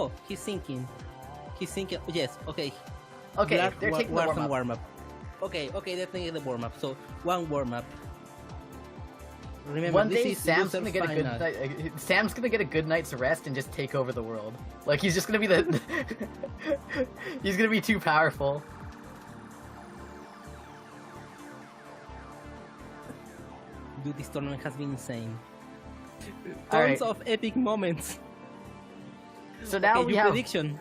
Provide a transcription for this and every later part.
Oh, he's sinking. He's sinking. Yes, okay. Okay, Blaarg they're taking the warm-up. Okay, they're taking the warm-up. So, one warm-up. Remember, One this day is Sam's loser gonna get a good final. night. Sam's gonna get a good night's rest and just take over the world. Like he's just gonna be the. He's gonna be too powerful. Dude, this tournament has been insane. Alright. Tons of epic moments. So now Okay, we your have. prediction.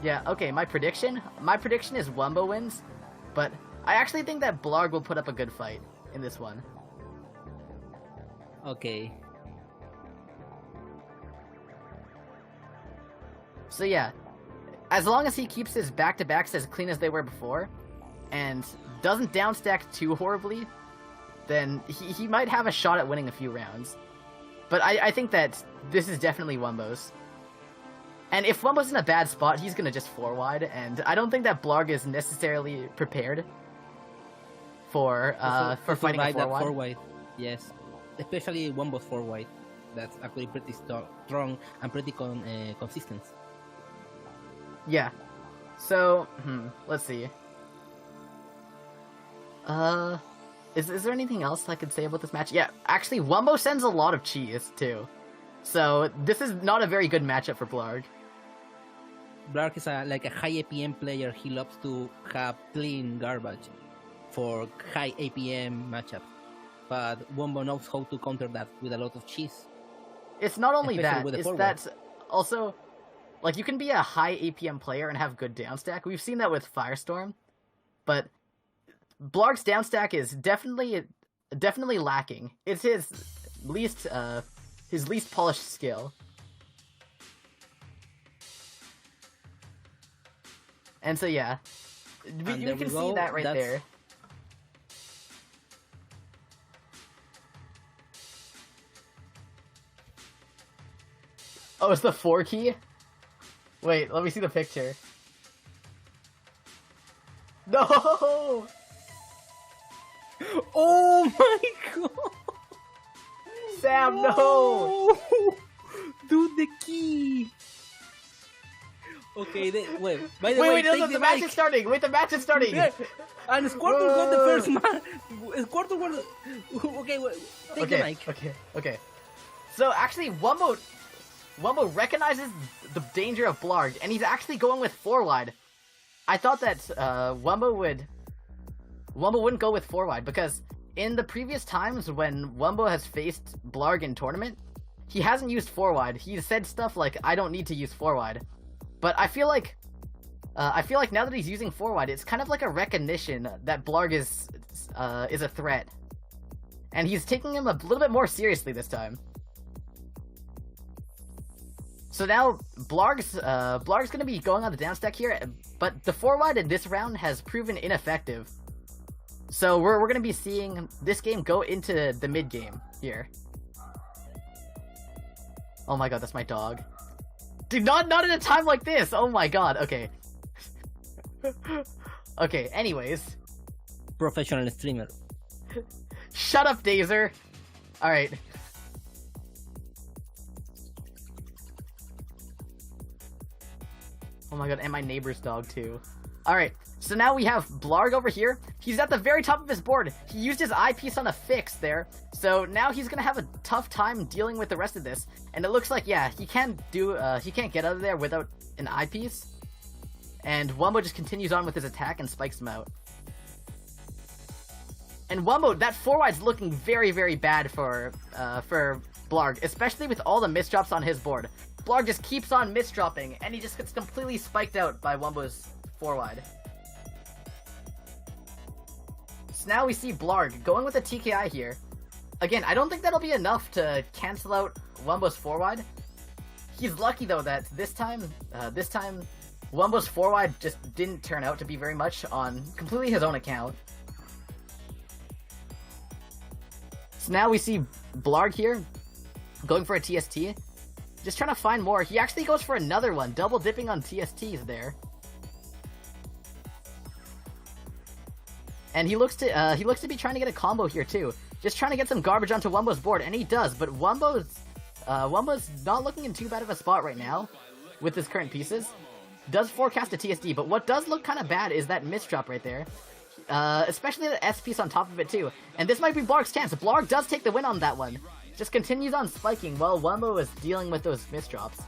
Yeah. Okay. My prediction. My prediction is Wumbo wins, but I actually think that Blaarg will put up a good fight in this one. Okay. So yeah, as long as he keeps his back-to-backs as clean as they were before, and doesn't downstack too horribly, then he might have a shot at winning a few rounds. But I think that this is definitely Wumbo's. And if Wumbo's in a bad spot, he's gonna just 4-wide, and I don't think that Blaarg is necessarily prepared for fighting a 4-wide. Yes. Especially Wumbo's 4-wide. That's actually pretty strong and pretty consistent. Yeah. So, let's see. Is there anything else I could say about this match? Yeah, actually, Wumbo sends a lot of cheese, too. So, this is not a very good matchup for Blaarg. Blaarg is like a high APM player. He loves to have clean garbage for high APM matchups. But Wumbo knows how to counter that with a lot of cheese. It's not only Especially that, with the it's forward. that also, like, you can be a high APM player and have good downstack. We've seen that with Firestorm, but Blaarg's downstack is definitely lacking. It's his least polished skill. And so yeah, you can see that right there. Oh, it's the 4 key? Wait, let me see the picture. No! Oh my god! Sam, no! Dude, the key! Okay, wait. By the Wait, way, take the match is starting! Wait, the match is starting! Yeah. And Squirtle got the first match. Squirtle got the... Okay, wait. Take the mic. Okay. So, actually, Wumbo recognizes the danger of Blaarg, and he's actually going with 4-wide. I thought that Wumbo wouldn't go with 4-wide, because in the previous times when Wumbo has faced Blaarg in tournament, he hasn't used 4-wide. He's said stuff like, I don't need to use 4-wide. But I feel like now that he's using 4-wide, it's kind of like a recognition that Blaarg is a threat. And he's taking him a little bit more seriously this time. So now, Blaarg's gonna be going on the downstack here, but the 4-wide in this round has proven ineffective. So we're gonna be seeing this game go into the mid-game here. Oh my god, that's my dog. Dude, not at a time like this! Oh my god, okay. Okay, anyways. Professional streamer. Shut up, Dazer! Alright. Oh my god, and my neighbor's dog too. Alright, so now we have Blaarg over here. He's at the very top of his board. He used his eyepiece on a fix there, so now he's gonna have a tough time dealing with the rest of this. And it looks like, yeah, he can't get out of there without an eyepiece. And Wumbo just continues on with his attack and spikes him out. And Wumbo, that 4-wide's looking very, very bad for Blaarg, especially with all the misdrops on his board. Blaarg just keeps on misdropping, and he just gets completely spiked out by Wumbo's 4-wide. So now we see Blaarg going with a TKI here. Again, I don't think that'll be enough to cancel out Wumbo's 4-wide. He's lucky though that this time Wumbo's 4-wide just didn't turn out to be very much on completely his own account. So now we see Blaarg here going for a TST. Just trying to find more. He actually goes for another one, double dipping on TSTs there. And he looks to be trying to get a combo here too. Just trying to get some garbage onto Wumbo's board, and he does, but Wumbo's not looking in too bad of a spot right now. with his current pieces. Does forecast a TSD, but what does look kind of bad is that misdrop right there. Especially the S piece on top of it too. And this might be Blaarg's chance. Blaarg does take the win on that one. Just continues on spiking while Wumbo is dealing with those misdrops.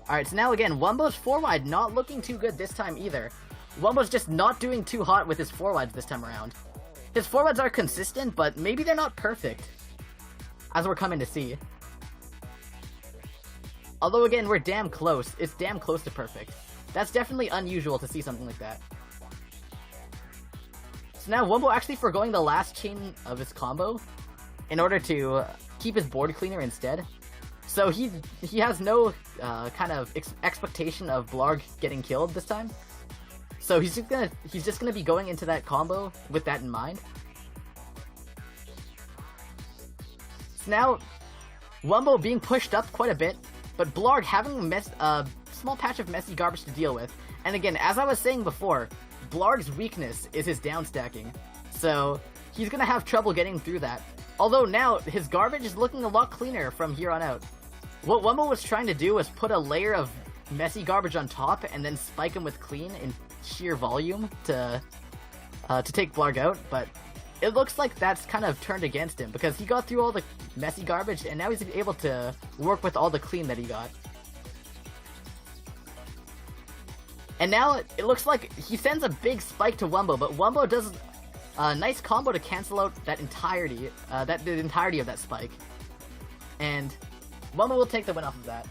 Alright, so now again, Wumbo's 4-wide not looking too good this time either. Wumbo's just not doing too hot with his 4-wides this time around. His 4-wides are consistent, but maybe they're not perfect. As we're coming to see. Although again, we're damn close. It's damn close to perfect. That's definitely unusual to see something like that. So now Wumbo actually forgoing the last chain of his combo in order to keep his board cleaner instead. So he has no kind of expectation of Blaarg getting killed this time. So he's just gonna be going into that combo with that in mind. So now Wumbo being pushed up quite a bit, but Blaarg having a small patch of messy garbage to deal with. And again, as I was saying before, Blaarg's weakness is his down stacking. So he's gonna have trouble getting through that. Although now his garbage is looking a lot cleaner from here on out. What Wumbo was trying to do was put a layer of messy garbage on top and then spike him with clean in sheer volume to take Blaarg out, but it looks like that's kind of turned against him because he got through all the messy garbage and now he's able to work with all the clean that he got. And now it looks like he sends a big spike to Wumbo, but Wumbo does a nice combo to cancel out that entirety, the entirety of that spike. And Wumbo will take the win off of that.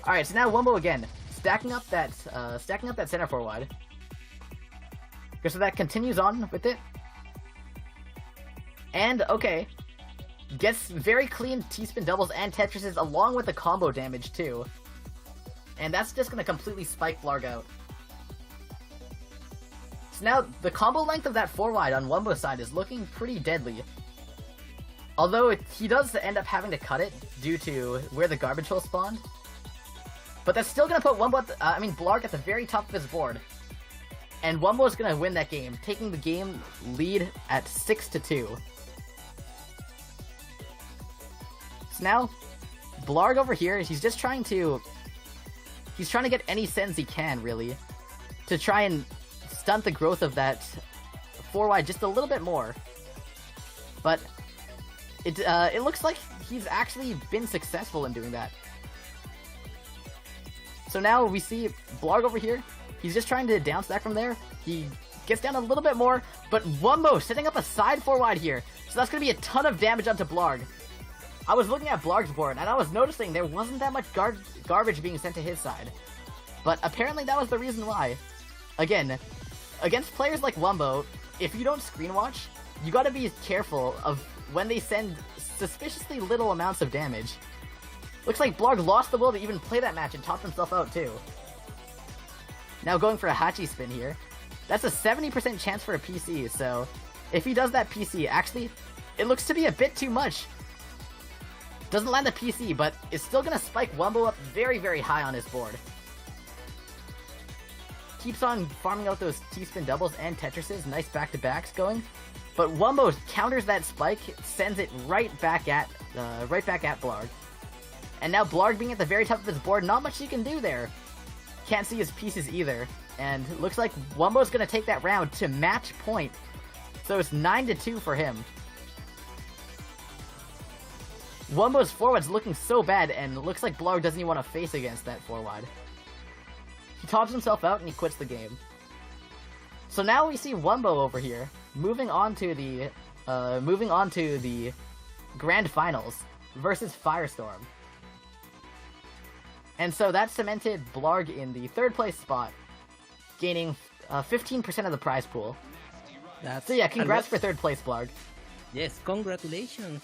Alright, so now Wumbo again, stacking up that center 4-wide. Okay, so that continues on with it. And, okay. Gets very clean T-spin doubles and Tetrises along with the combo damage too. And that's just gonna completely spike Blaarg out. So now, the combo length of that 4-wide on Wumbo's side is looking pretty deadly. Although he does end up having to cut it due to where the garbage hole spawned. But that's still gonna put Wumbo Blaarg at the very top of his board. And Wumbo's gonna win that game, taking the game lead at 6-2. So now, Blaarg over here, he's trying to get any sends he can, really, to try and stunt the growth of that 4-wide just a little bit more. But it looks like he's actually been successful in doing that. So now we see Blaarg over here. He's just trying to down stack from there. He gets down a little bit more, but Wumbo setting up a side 4-wide here. So that's going to be a ton of damage onto Blaarg. I was looking at Blaarg's board, and I was noticing there wasn't that much garbage being sent to his side. But apparently that was the reason why. Again, against players like Wumbo, if you don't screen watch, you gotta be careful of when they send suspiciously little amounts of damage. Looks like Blaarg lost the will to even play that match and topped himself out too. Now going for a Hachi spin here. That's a 70% chance for a PC, so if he does that PC, actually, it looks to be a bit too much. Doesn't land the PC, but it's still gonna spike Wumbo up very, very high on his board. Keeps on farming out those T-spin doubles and Tetrises, nice back-to-backs going. But Wumbo counters that spike, sends it right back at Blaarg. And now Blaarg being at the very top of his board, not much he can do there. Can't see his pieces either. And looks like Wumbo's gonna take that round to match point. So it's 9-2 for him. Wumbo's 4-wide's looking so bad, and looks like Blaarg doesn't even want to face against that 4-wide. He tops himself out and he quits the game. So now we see Wumbo over here, moving on to the Grand Finals versus Firestorm. And so that cemented Blaarg in the 3rd place spot, gaining 15% of the prize pool. So yeah, congrats for 3rd place, Blaarg. Yes, congratulations.